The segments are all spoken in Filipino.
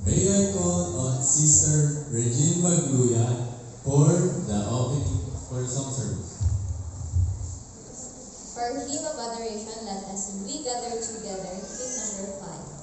May I call on Sister Regine Magluya for the opening for song service. For hymn of adoration, let us sing We Gather Together, hymn number 5.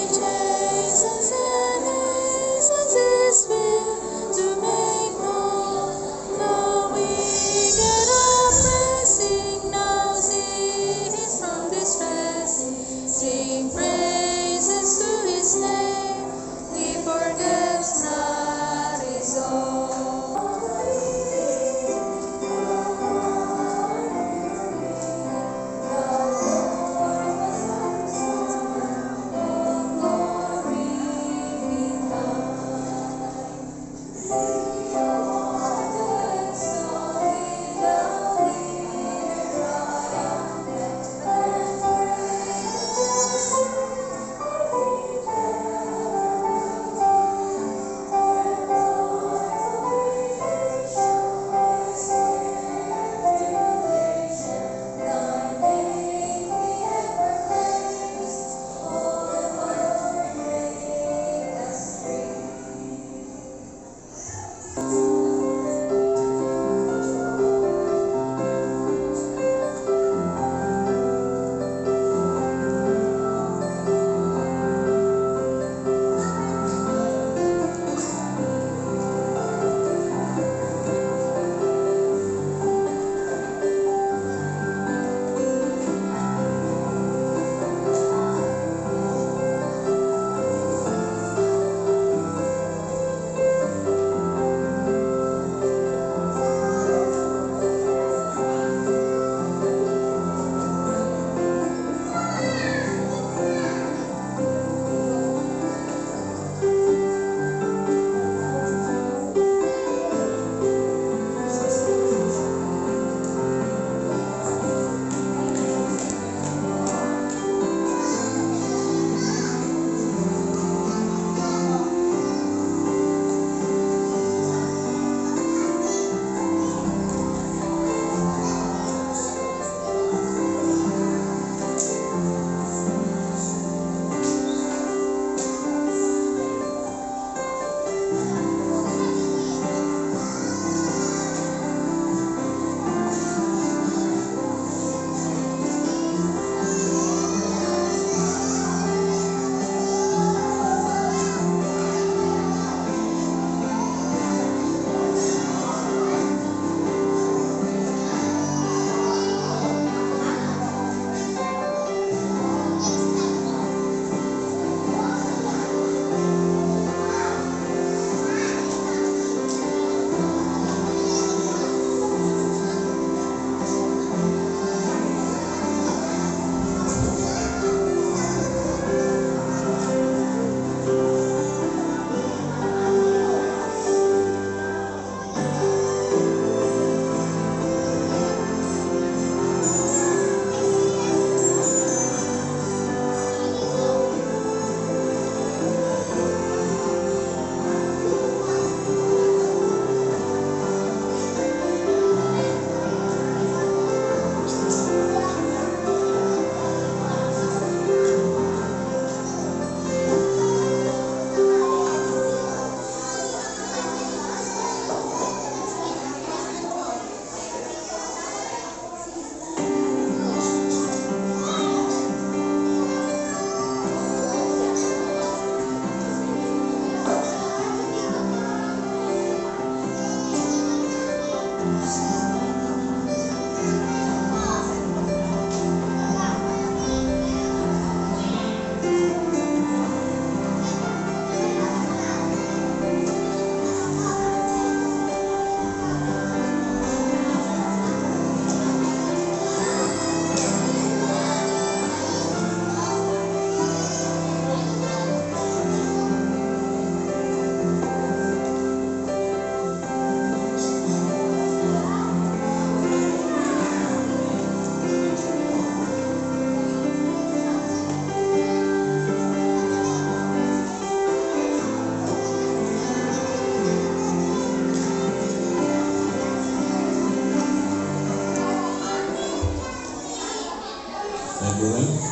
Jesus and Jesus is will to make known everyone.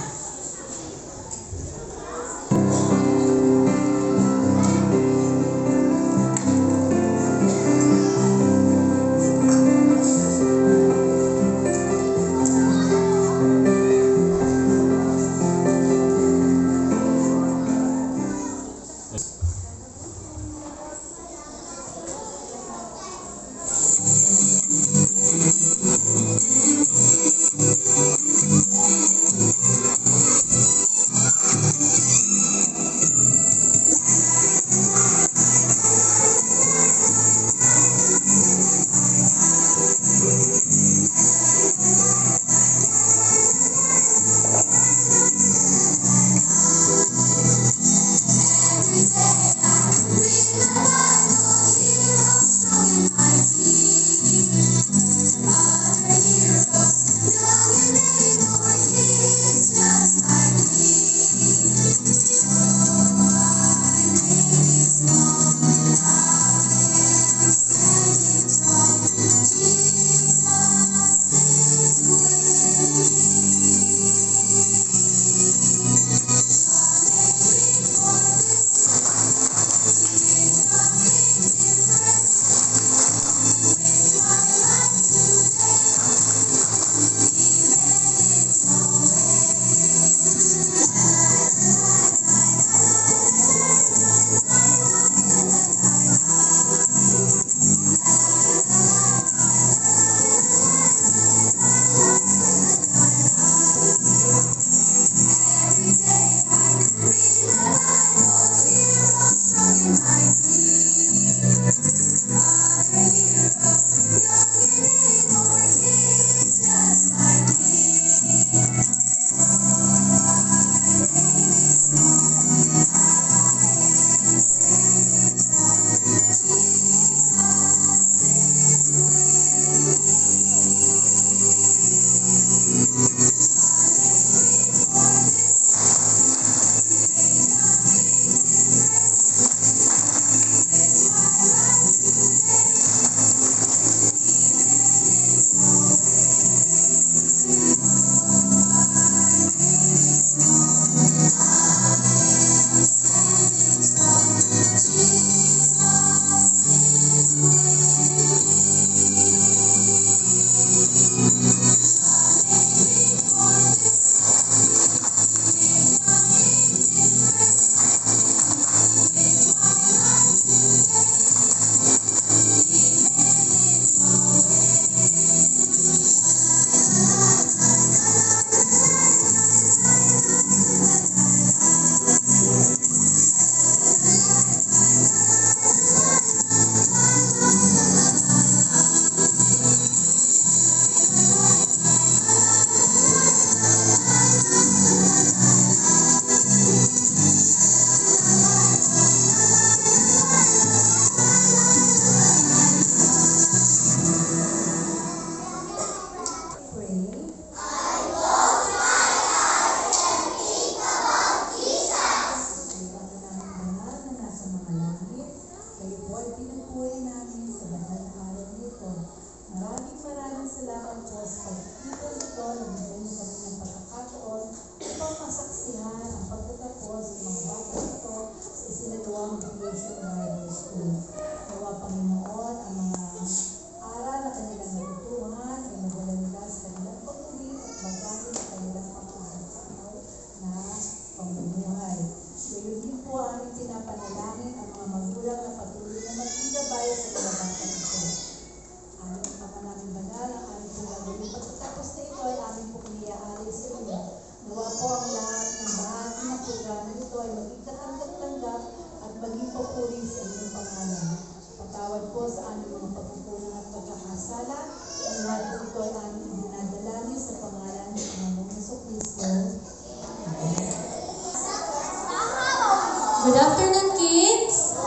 Good afternoon, kids!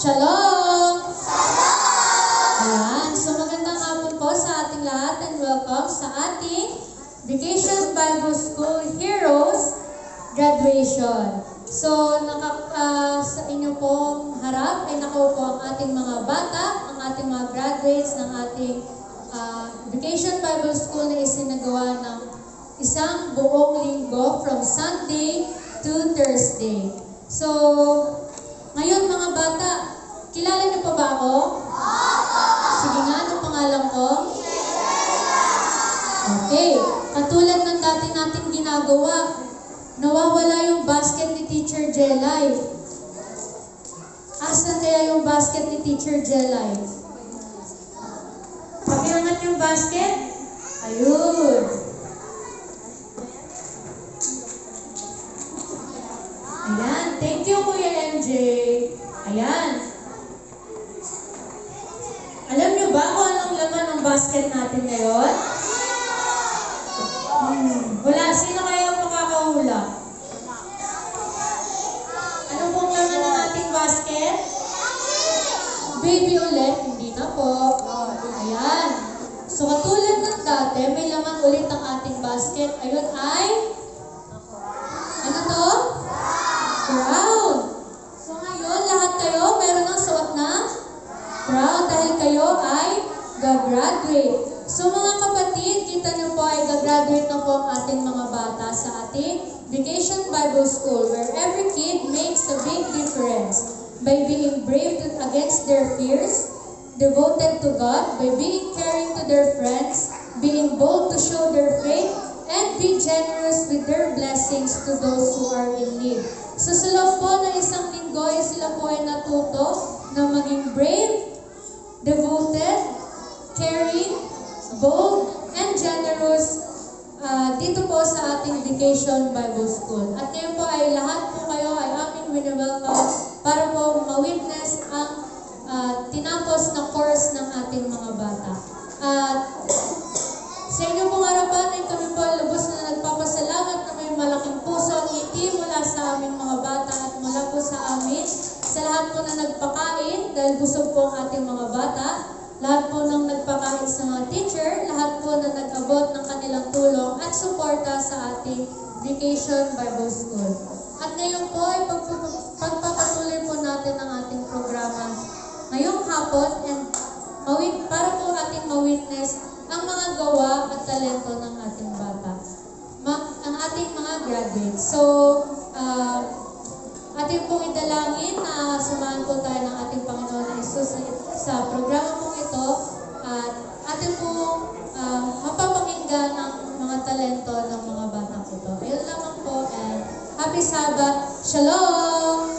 Shalom! Ayan. So magandang hapon po sa ating lahat and welcome sa ating Vacation Bible School Heroes Graduation. So sa inyo pong harap ay nakaupo ang ating mga bata, ang ating mga graduates ng ating Vacation Bible School na isinagawa ng isang buong linggo from Sunday to Thursday. So, ngayon mga bata, kilala niyo pa ba ako? Sige nga, ano pangalan ko? Okay, katulad ng dati natin ginagawa, nawawala yung basket ni Teacher Jelay. Asan kaya yung basket ni Teacher Jelay? Pakiangat yung basket? Ayun. Ayan, thank you Kuya MJ. Ayan. Alam niyo ba kung anong laman ng basket natin ngayon? Wala. Sino kaya ang makakahula? Ano pong laman ng ating basket? Baby ulit. Hindi na po. Ayan. So, katulad ng dati, may laman ulit ang ating basket. Ayun ay? Ano to? Crown. So, ngayon, lahat kayo, meron ng suot na crown dahil kayo ay gagraduate. So mga kapatid, kita niyo po ay gagraduate na po ang ating mga bata sa ating Vacation Bible School where every kid makes a big difference by being brave against their fears, devoted to God, by being caring to their friends, being bold to show their faith, and be generous with their blessings to those who are in need. So sa loob po ng isang linggo ay sila po ay natuto na maging brave, devoted, caring, bold, and generous dito po sa ating Vacation Bible School. At ngayon po ay lahat po kayo ay aming wini-welcome para po ma-witness ang tinapos na course ng ating mga bata. At sa inyo pong harapan ay kami po lubos na nagpapasalamat na may malaking puso at ngiti mula sa aming mga bata at mula po sa amin. Sa lahat po na nagpakain dahil busog po ang ating mga bata. Lahat po ng nagpakain sa mga teacher, lahat po na nag-abot ng kanilang tulong at suporta sa ating Vacation Bible School. At ngayon po ay pagpapatuloy po natin ang ating programa ngayong hapon and para po ating ma-witness ang mga gawa at talento ng ating bata. Ang ating mga graduates. So, ating pong idalangin na samahan po tayo ng ating Panginoon na Jesus sa programa pong ito at ating pong mapapakinggan ang mga talento ng mga bata po ito. Ayun lamang po and happy Sabbath! Shalom!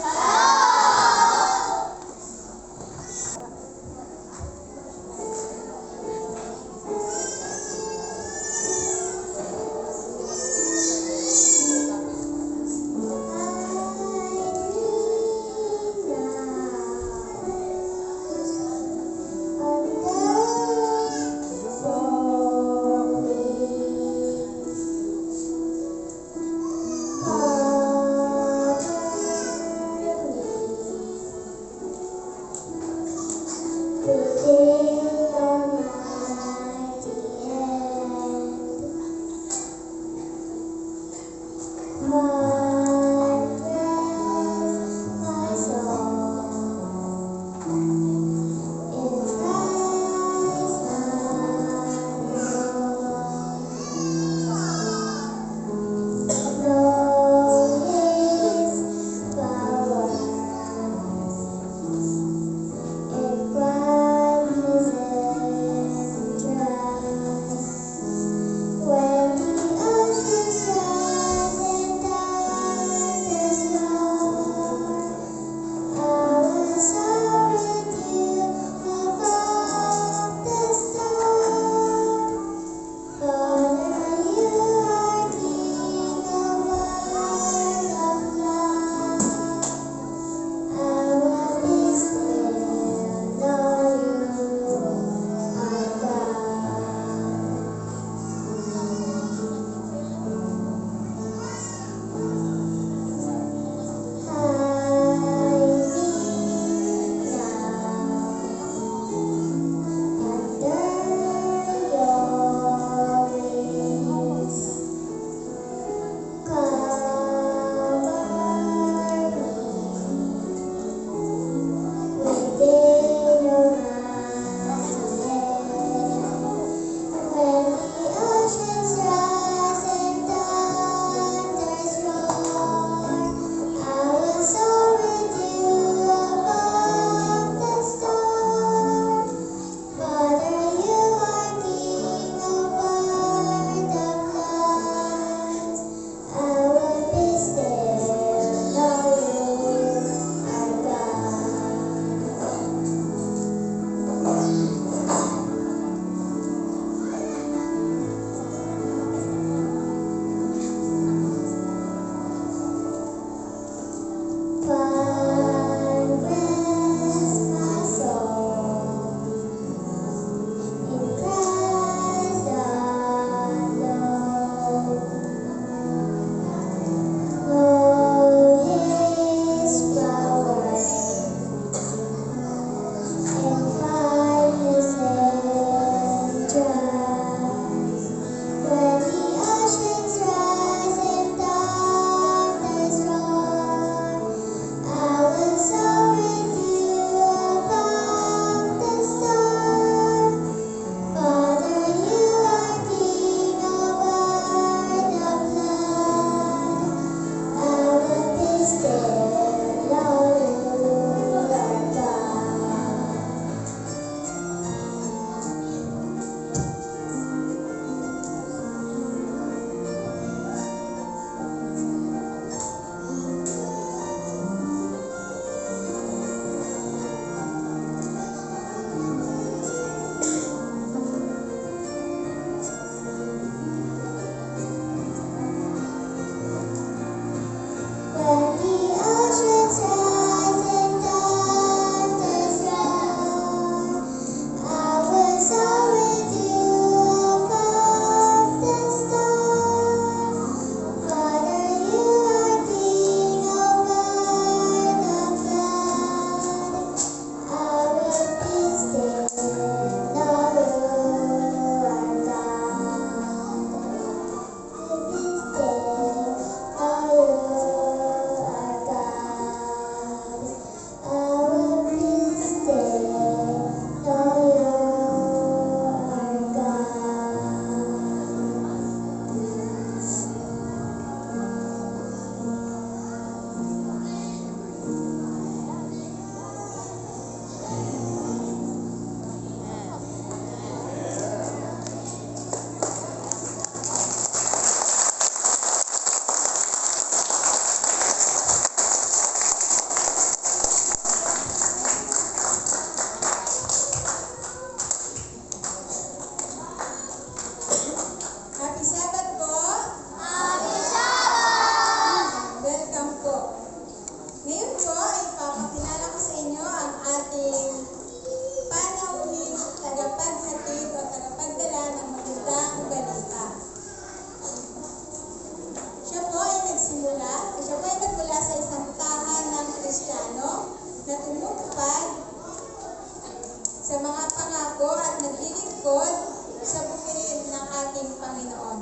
sa mga pangako at naglilingkod sa bukid ng ating Panginoon.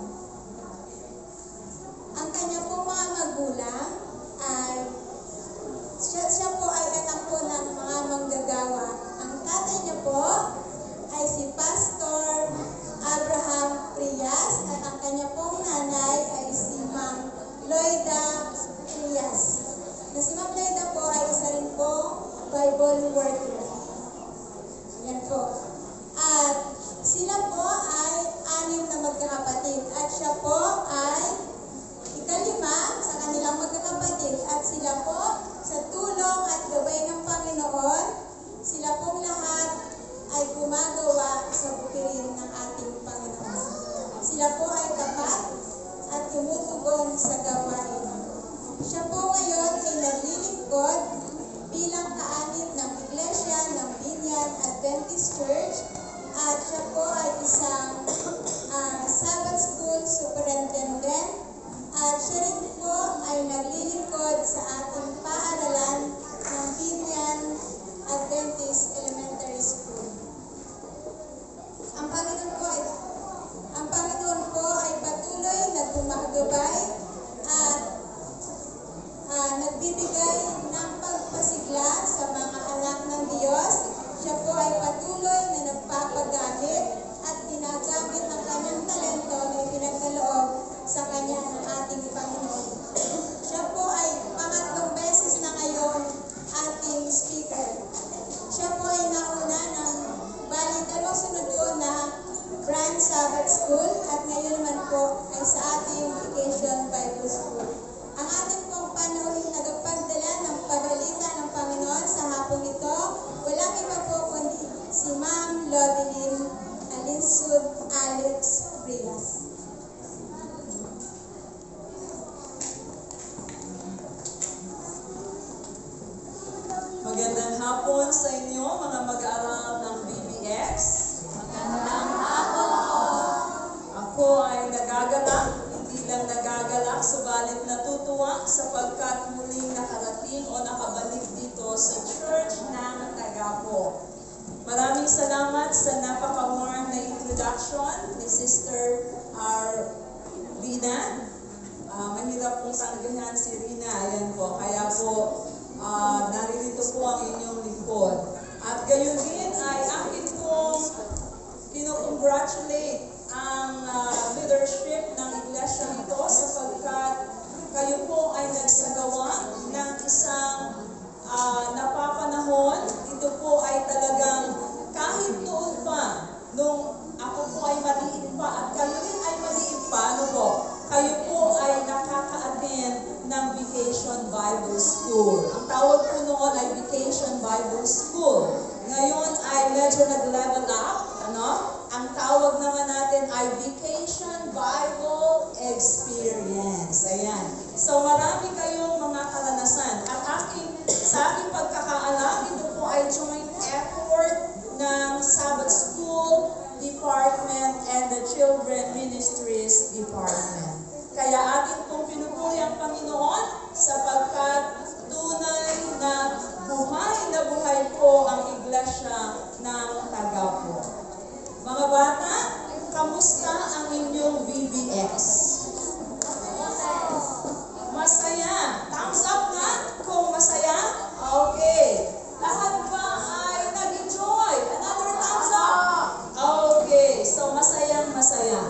Ang kanya pong mga magulang ay siya po ay anak po ng mga manggagawa. Ang tatay niya po ay si Pastor Abraham Frias at ang kanya pong nanay ay si Ma'am Loida Frias. Na si Ma'am Loida po ay isa rin po Bible worker. Ayan po. At sila po ay 6 na magkakapatid at siya po ay ikalima sa kanilang magkakapatid at sila po sa tulong at gabay ng Panginoon, sila pong lahat ay gumagawa sa bukirin ng ating Panginoon. Sila po ay tapat at tumutugon sa gawain. Siya po ngayon ay naglilingkod bilang kaanib ng Iglesia ng Binyan Adventist Church at siya po ay isang Sabbath School Superintendent at siya rin po ay naglilingkod sa ating paaralan ng Binyan Adventist Elementary School. Ang Panginoon po ay patuloy na gumagabay at nagbibigay ng pagpasigla sa mga anak ng Diyos. Siya po ay patuloy na nagpapagamit at ginagamit ang kanyang talento na ipinagkaloob sa kanya ng ating Panginoon. Siya po ay pangatlong beses na ngayon ating speaker. Siya po ay nauna ng bali 2 sunod po na Brand Sabbath School at ngayon naman po ay sa ating Vacation Bible School. Ang ating pong panauling nagpagdala ng pabalita ng Panginoon sa hapong ito, walang iba po kundi si Ma'am Lovelyn Alinsud Alex Frias. Magandang hapon sa inyo, mga mag-aaral ng BBX. Magandang hapon po. Ako ay nagagalak, hindi lang nagagalak, subalit natutuwa sapagkat muling nakarating o nakabalik dito sa church ng Tagapo. Maraming salamat sa napaka-warm na introduction ni Sister Rina. Mahirap pong tanggahan si Rina, ayan po. Kaya po, naririto po ang inyong lingkod. At gayon din ay akin pong kinocongratulate ang leadership ng iglesia nito sapagkat kayo po ay nagsagawa ng isang napapanahon. Ito po ay talagang kahit noon pa, nung ako po ay maliit pa at kayo rin ay maliit pa, ano po, kayo po ay nakaka-attend ng Vacation Bible School. Ang tawag po noon ay Vacation Bible School. Ngayon ay medyo nag-level up, ano? Ang tawag naman natin ay Vacation Bible Experience. Ayan. So marami kayong mga karanasan. At sa aking pagkakaalam, ito po ay joint effort ng Sabbath School Department and the Children Ministries Department. Kaya atin pong pinupuri ang Panginoon sapagkat tunay na buhay po ang iglesia ng Tagapo. Mga bata, kamusta ang inyong BBX? Masaya. Thumbs up nga kung masaya. Okay. Lahat ba ay nag-enjoy? Another thumbs up. Okay. So, masayang masaya.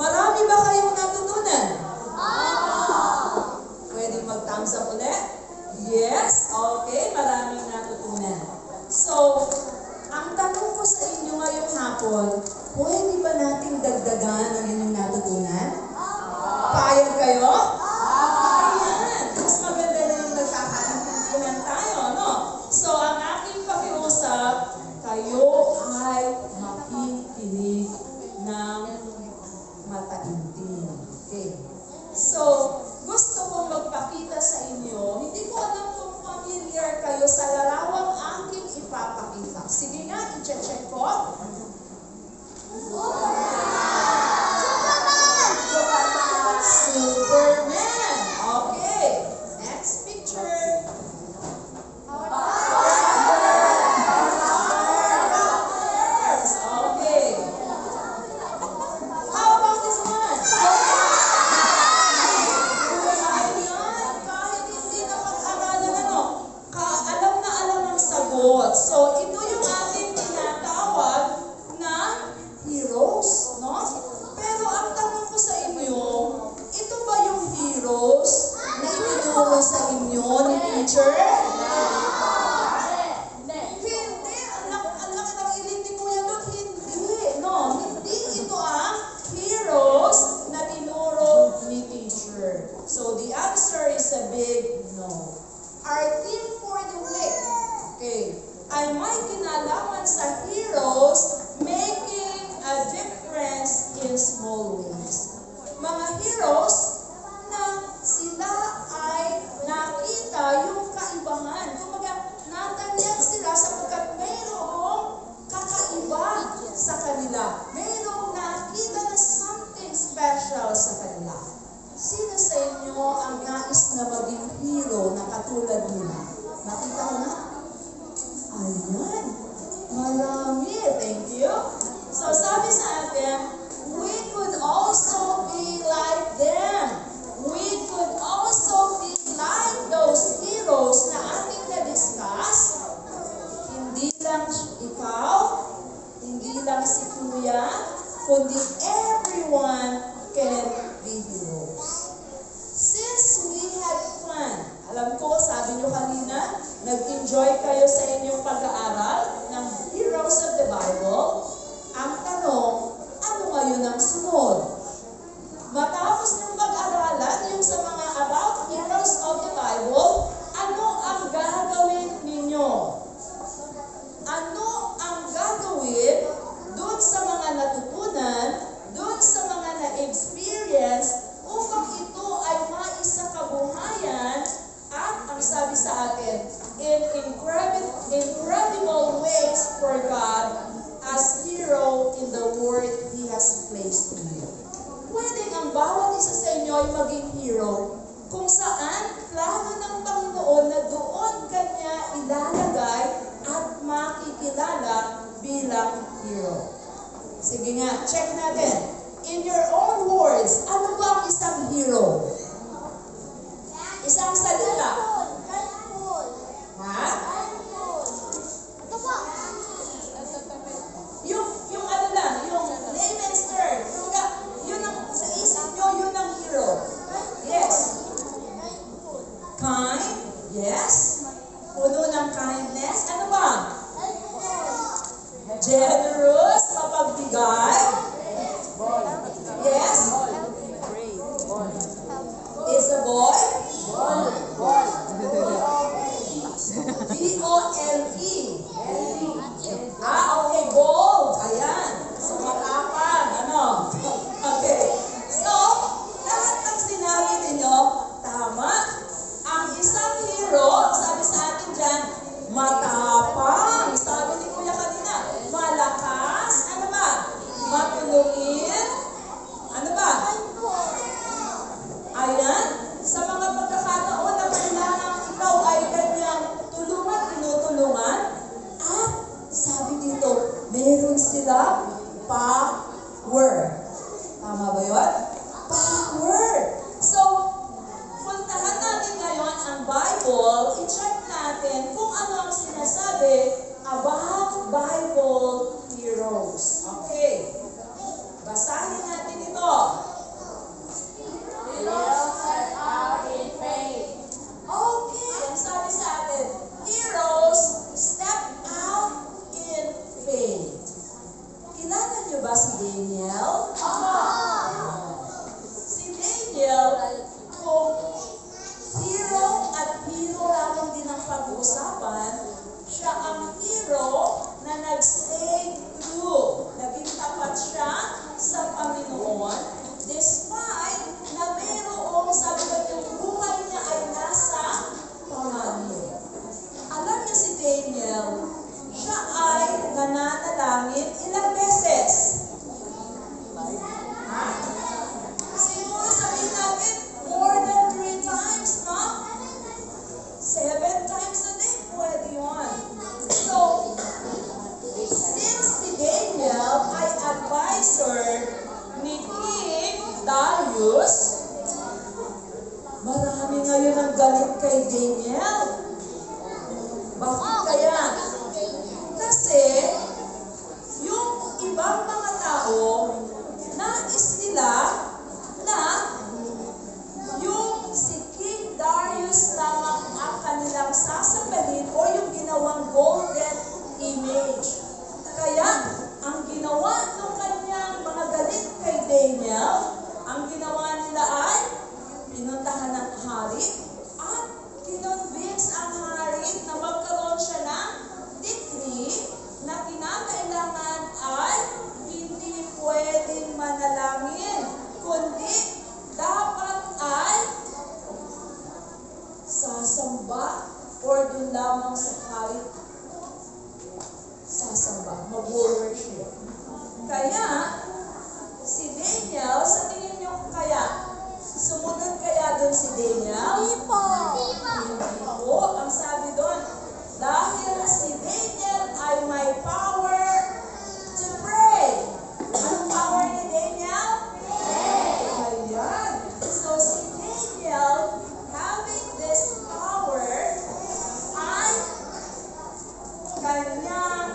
Marami ba kayong natutunan? Pwede mag-thumbs up ulit? Yes. Okay. Maraming natutunan. So, ang tanong ko sa inyo ngayong hapon, pwede ba nating dagdagan ang inyong natutunan? Payag kayo? Ayan. Mas maganda na yung nagkakaintindihan tayo, no? So, ang aking pakiusap, kayo ay makikinig ng mataintin. Okay. So, gusto kong magpakita sa inyo, hindi ko alam kung familiar kayo sa larawang aking ipapakita. Sige nga, i-check ko. Superman! Okay. Next picture. kundi everyone can be heroes. Since we had fun, alam ko, sabi nyo kanina, nag-enjoy kayo sa inyong pag-aaral ng Heroes of the Bible. Ang tanong, ano ngayon ang sunod? Matapos ng pag-aralan yung sa mga about Heroes of the Bible, ano ang gagawin ninyo? Ano ang gagawin doon sa mga natutunan, doon sa mga na-experience, upang ito ay maisakabuhayan at ang sabi sa atin, in incredible ways for God as hero in the word He has placed in you. Pwede ang bawat isa sa inyo ay maging hero kung saan plano ng Panginoon na doon kanya ilalagay at makikilala bilang hero. Sige nga, check natin. In your own words, ano ba ang isang hero? Isang salita. Ha? Yung ano lang, yung layman's term. Yun ang, sa isip nyo, yun ang hero. Yes. Kind. Yes. Puno ng kindness. Ano ba? Generous. Mapagbigay. Yes. Is a boy. B-O-L-E. Okay, bold. Ayan. So, matapang. Ano? Okay. So, lahat ng sinabi ninyo, tama. Ang isang hero, sabi sa atin dyan, matapang. Sabi ni Kuya kanina, malakas. Ano ba? Matulungin. Ano ba? Ayan. Sa mga pagkakataon na kailangan ikaw ay kanyang tulungan, tinutulungan. At sabi dito, meron silang power. Tama ba yun? Power. So, puntahan natin ngayon ang Bible. I-check natin kung ano ang sinasabi about Bible heroes. Okay. Basahin natin ito. Okay, ang sabi sa atin, heroes step out in faith. Kilala niyo ba si Daniel? Si Daniel, kung hero at hero lamang din ang pag-uusapan, siya ang hero na nag-stay true. Naging tapat siya sa Panginoon, despite na mayroong, sabi ko, yung buhay niya ay nasa panganib. Alam niyo si Daniel, siya ay nananalangin ilang beses? Ha? Siguro sabihin natin, more than 3 times, no? 7 times a day, pwede yun. So, since si Daniel ay advisor ni King Darius, marami ngayon ang galit kay Daniel. Bakit kaya? Kasi, yung ibang mga tao, nais nila na yung si King Darius lamang ang kanilang sasambalin o yung ginawang golden image. Kaya, ang ginawa ng kanyang mga galit kay Daniel, ang ginawa nila ay pinuntahan ng hari at kinonvince ang hari na magkaroon siya ng decree na kinakailangan ay hindi pwedeng manalangin, kundi dapat ay sasamba or doon lamang sa hari sasamba, mag-worship. Kaya, si Daniel, sa tingin niyo kaya, sumunod kaya doon si Daniel? Hindi po. Ang sabi doon, dahil si Daniel ay may power to pray. Anong power ni Daniel? Pray. Ayan. So, si Daniel, having this power, ay kanyang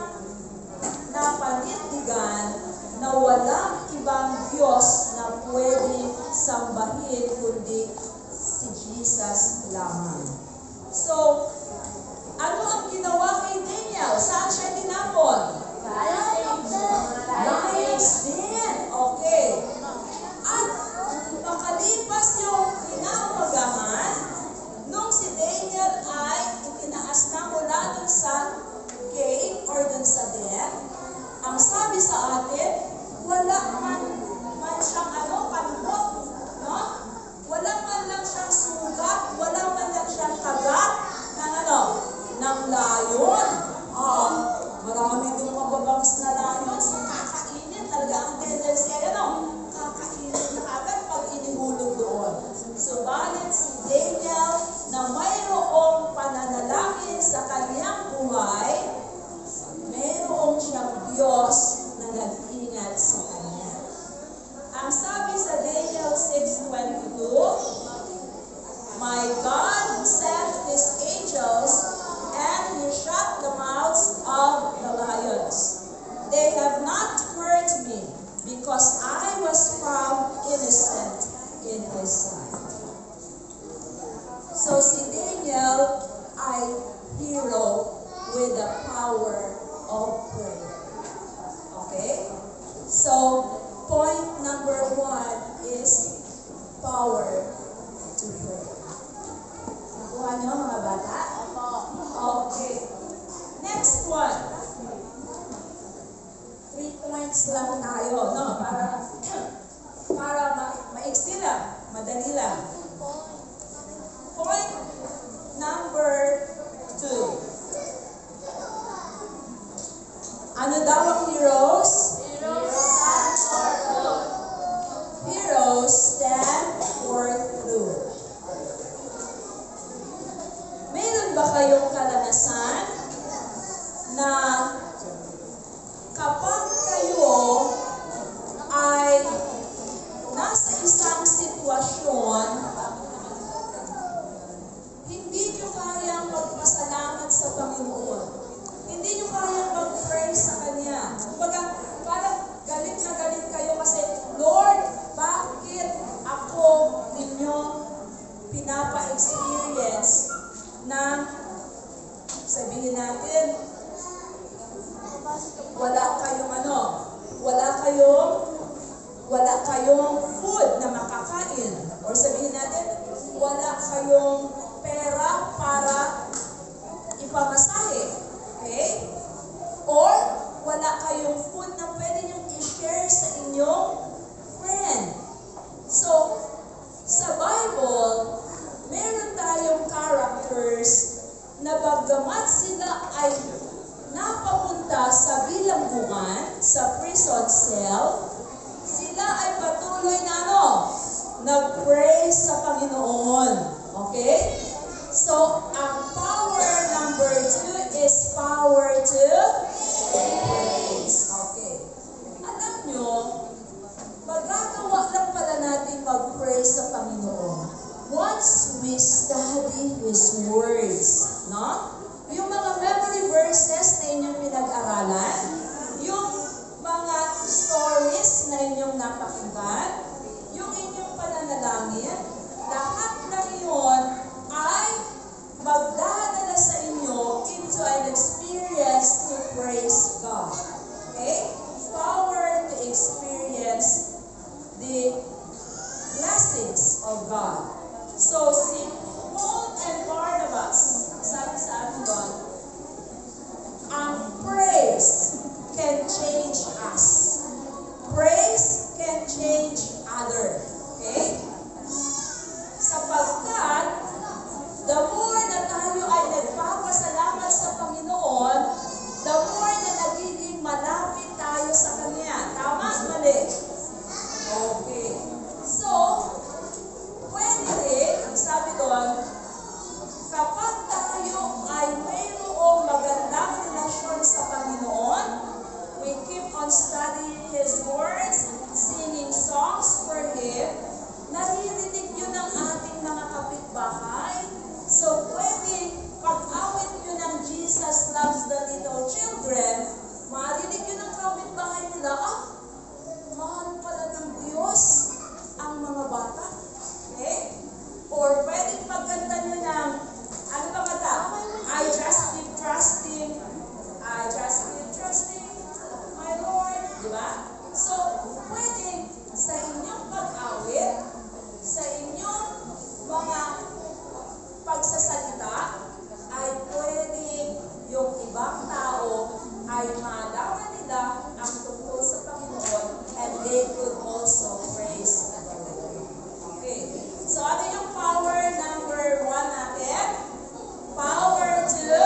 points lang tayo, no? Para maiksi lang, madali lang. Point number 2. Ano daw ang heroes? Heroes stand for truth. Meron ba kayong karanasan na kapag kayo ay nasa isang sitwasyon, hindi nyo kayang magpasalamat sa Panginoon. Hindi nyo kayang mag-pray sa Kanya. Kumbaga, parang galit na galit kayo kasi, Lord, bakit ako ninyo pinapa-experience na sabihin natin, wala kayong food na makakain. Or sabihin natin, wala kayong pera para ipamasahe. Okay? Or, wala kayong food na pwede niyong i-share sa inyong friend. So, sa Bible, meron tayong characters na bagamat sila ay napapunta sa bilangguan, sa prison cell, sila ay patuloy na nag-pray sa Panginoon. Okay? So, ang power number 2 is power to praise. Okay. Alam nyo, magagawa lang pala natin mag-pray sa Panginoon once we study His words. No? Yung mga memory verses na inyong pinag-aralan, yung mga stories na inyong napakinggan, yung inyong pananalangin, lahat ng iyon ay magdadala sa inyo into an experience to praise God. Okay? Power to experience the blessings of God. So, si Paul and Barnabas, sabi sa atin doon, ang praise can change us. Praise can change others. Okay? Sapagkat, the more na tayo ay nagpapasalamat sa Panginoon, the more na nagiging malapit tayo sa Kanya. Tama? Mali? Okay. So, pwede rin, ang sabi doon, kapag tayo ay mayroong magandang relasyon sa Panginoon, we keep on studying His words, singing songs for Him, naririnig yun ng ating mga kapitbahay. So, pwede, pag-awit nyo ng Jesus loves the little children, marinig yun ng kapitbahay nila, mahal pala ng Diyos ang mga bata. Okay? Or pwedeng pagkanta nyo ng, ano ba kanta? I just keep trusting, my Lord. Diba? So, pwedeng sa inyong pag-awit, sa inyong mga pagsasalita, ay pwedeng yung ibang tao ay malaman nila ang tungkol sa Panginoon and they could also praise the Lord. Okay. So, ano yung power number 1 natin? Power to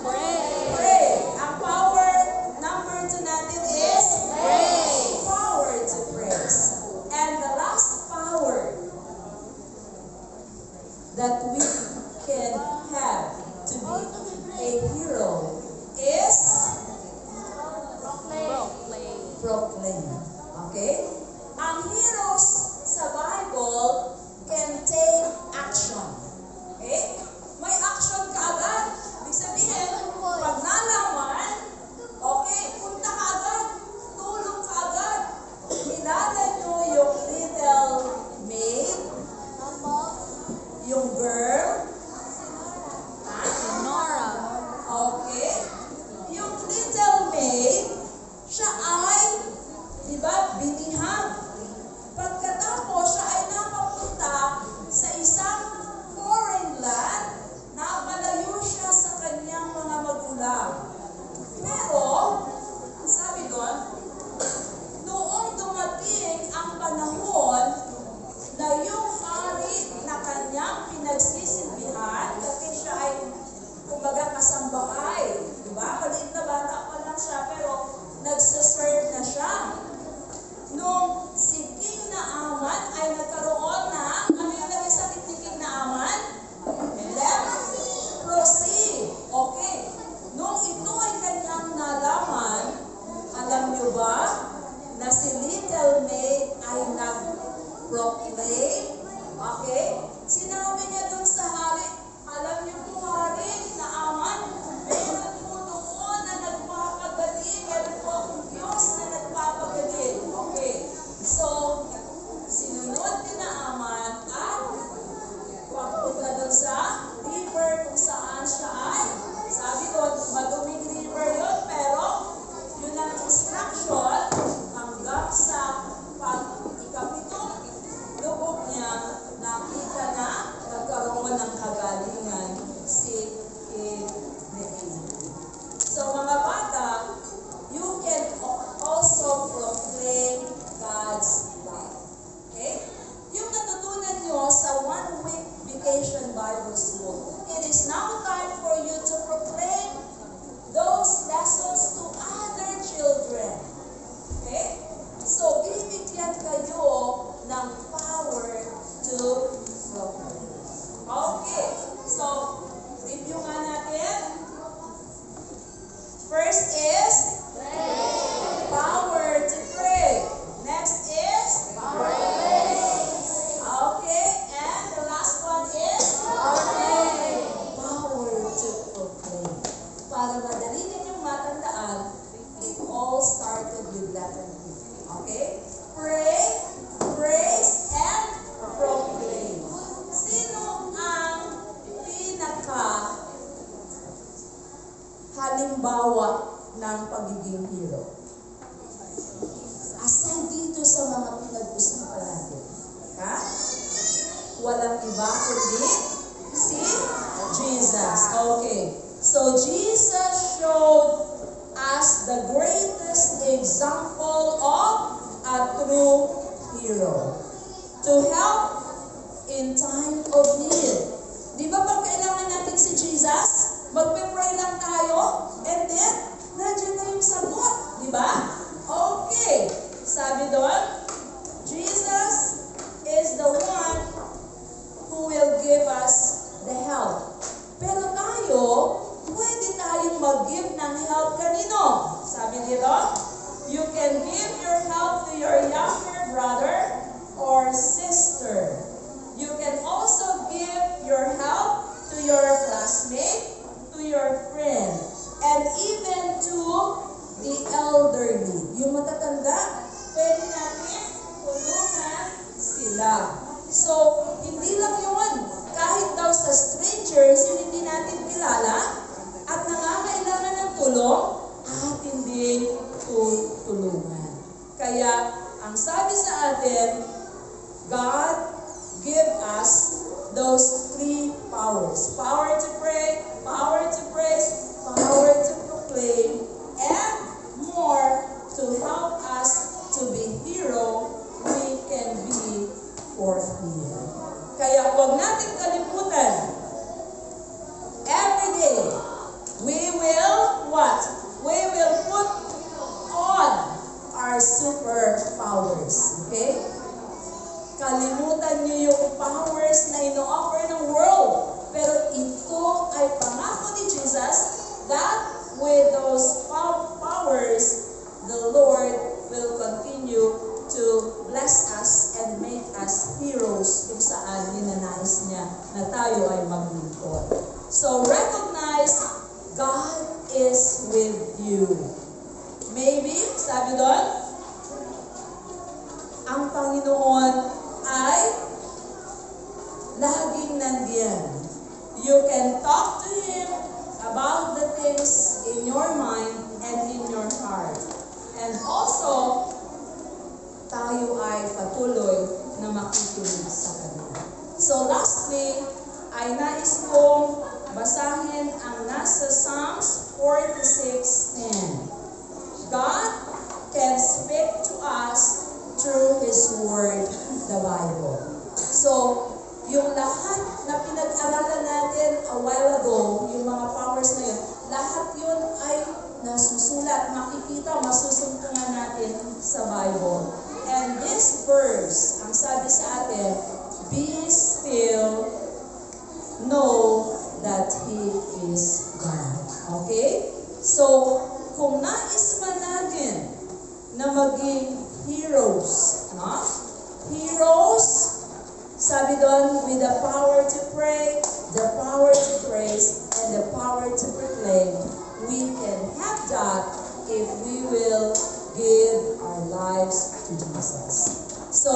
pray. Ang power number 2 natin is power to praise. And the last power that we can have to be a hero is proclaim. Okay? Ang heroes sa Bible can take action. Okay? May action ka agad. Ibig sabihin, pag nalaman, okay, punta ka agad, tulong ka agad. Kilala nyo yung little maid, yung girl, okay? Yung little maid, siya ay, di ba, binihag. Pagka niyo ba na si Little May ay nag-proclaim? Okay? Sinabi niya dun sa hari, alam niyo po hari, Naaman, meron po doon na nagpapagaling, meron po akong Diyos na nagpapagaling. Okay. So, sinunod ni Naaman at papunta doon sa river kung saan siya ay, sabi doon, maduming river yun, pero yun ang instruction hanggang sa ikapitong lubog niya, nakita na nagkaroon ng kagalingan si Naaman. So mga bata, you can also proclaim God's love. Okay? Yung natutunan nyo sa 1-week vacation Bible school, it is now time for you to proclaim those lessons to other children. Okay? So, bibigyan kayo ng power to proclaim. Okay. So, review nga natin. First is power to pray. Next is okay, and the last one is power to proclaim. Para madali ninyong matandaan, it all started with letter P. Okay? Pray, praise, and proclaim. Sino ang pinaka halimbawa ng pagiging hero? Aside dito sa mga pinag-usapan natin. Ha? Walang iba kundi si Jesus. Okay. So, Jesus showed us the greatest example of a true hero. To help in time of need. Di ba pag kailangan natin si Jesus, magpe-pray lang tayo, and then, nandiyan na yung sagot. Di ba? Okay. Sabi doon, Jesus is the one who will give us the help. Pero tayo, pwede tayong mag-give ng help kanino? Sabi dito, you can give your help to your younger brother or sister. You can also give your help to your classmate, to your friend, and even to the elderly. Yung matatanda, pwede natin tulungan sila. So, hindi lang yun. Kahit daw sa strangers, yung hindi natin kilala, at nangangailangan ng tulong, atin din tutulungan. Kaya, ang sabi sa atin, God give us those 3 powers. Power to pray, power to praise, power to proclaim, and more to help us to be hero we can be for Him. Kaya huwag natin kalimutan, every day, we will what? We will put on our superpowers. Okay? Kalimutan niyo yung powers na ino-offer ng world. Pero ito ay pangako ni Jesus that with those powers, the Lord will continue to bless us and make us heroes kung saan ninanais niya na tayo ay maglingkod. So recognize God is with you. Maybe, sabi doon, ang Panginoon ay laging nandiyan. You can talk to Him about the things in your mind and in your heart. And also, tayo ay patuloy na makikinig sa Kanya. So lastly, ay nais kong basahin ang nasa Psalms 46:10. God can speak to us through His Word, the Bible. So, yung lahat na pinag-aralan natin a while ago, yung mga powers na yun, lahat yun ay nasusulat, makikita, masusuntungan natin sa Bible. And this verse, ang sabi sa atin, be still, know that He is God. Okay? So, kung nais man natin maging heroes. No? Heroes, sabi doon, with the power to pray, the power to praise, and the power to proclaim. We can have that if we will give our lives to Jesus. So,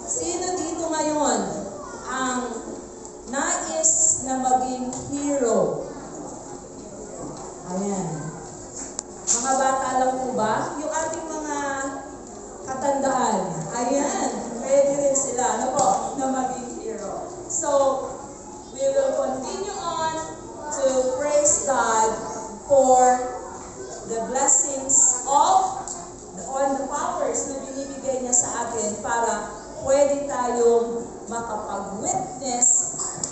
sino dito ngayon ang nais na maging hero? Ayan. Mga bata lang po ba? Yung ating mga katandaan. Ayan. Pwede rin sila. Ano po? Na maging hero. So, we will continue on to praise God for the blessings on the powers na binibigay niya sa atin para pwede tayong makapag-witness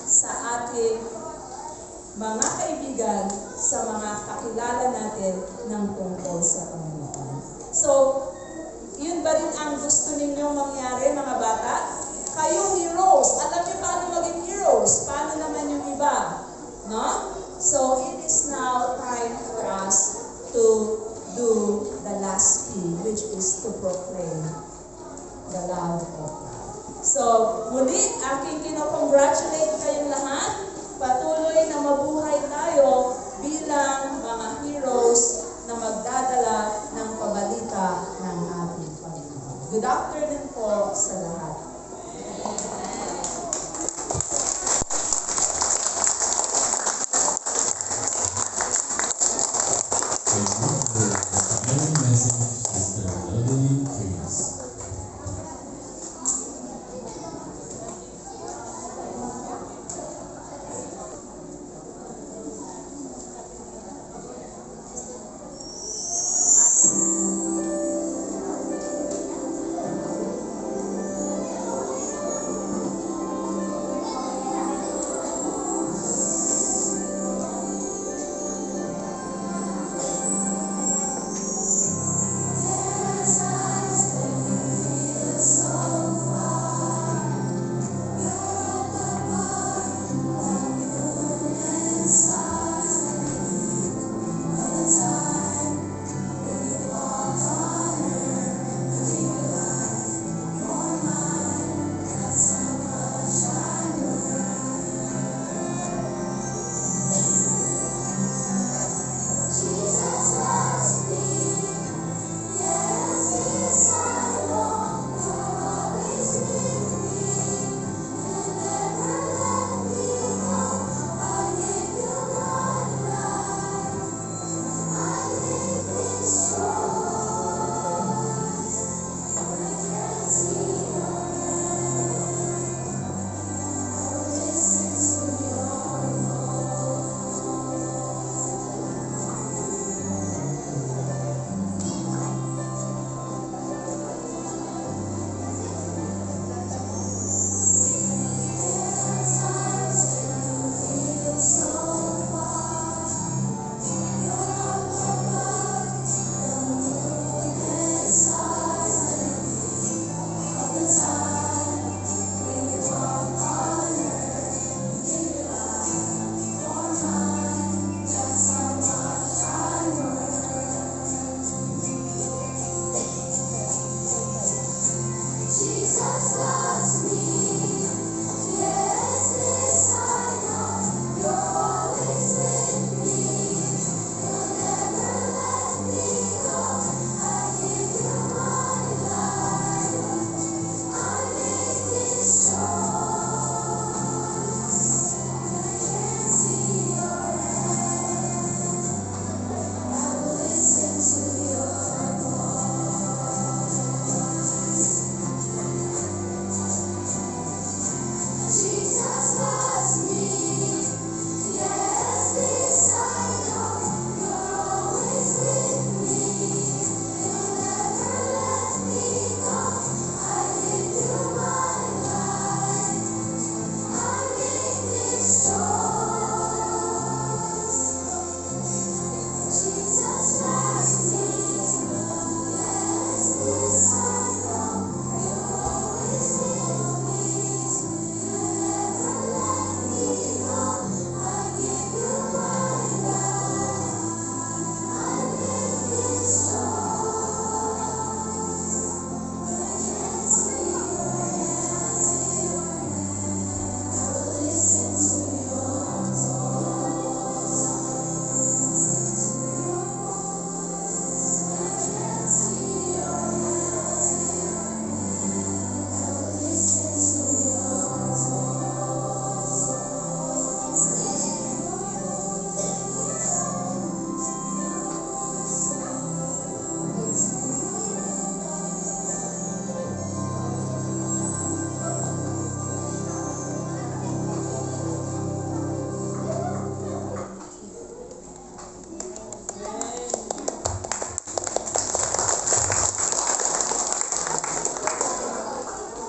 sa ating mga kaibigan, sa mga kakilala natin ng tungkol sa Panginoon. So, yun ba rin ang gusto ninyong mangyari, mga bata? Kayo heroes. Alam niyo paano maging heroes? Paano naman yung iba? No? So, it is now time for us to do the last P, which is to proclaim the love of God. So, muli, aking kinocongratulate kayong lahat. Patuloy na mabuhay tayo bilang mga heroes na magdadala ng pabalita ng ating Panginoon. Good afternoon po sa lahat.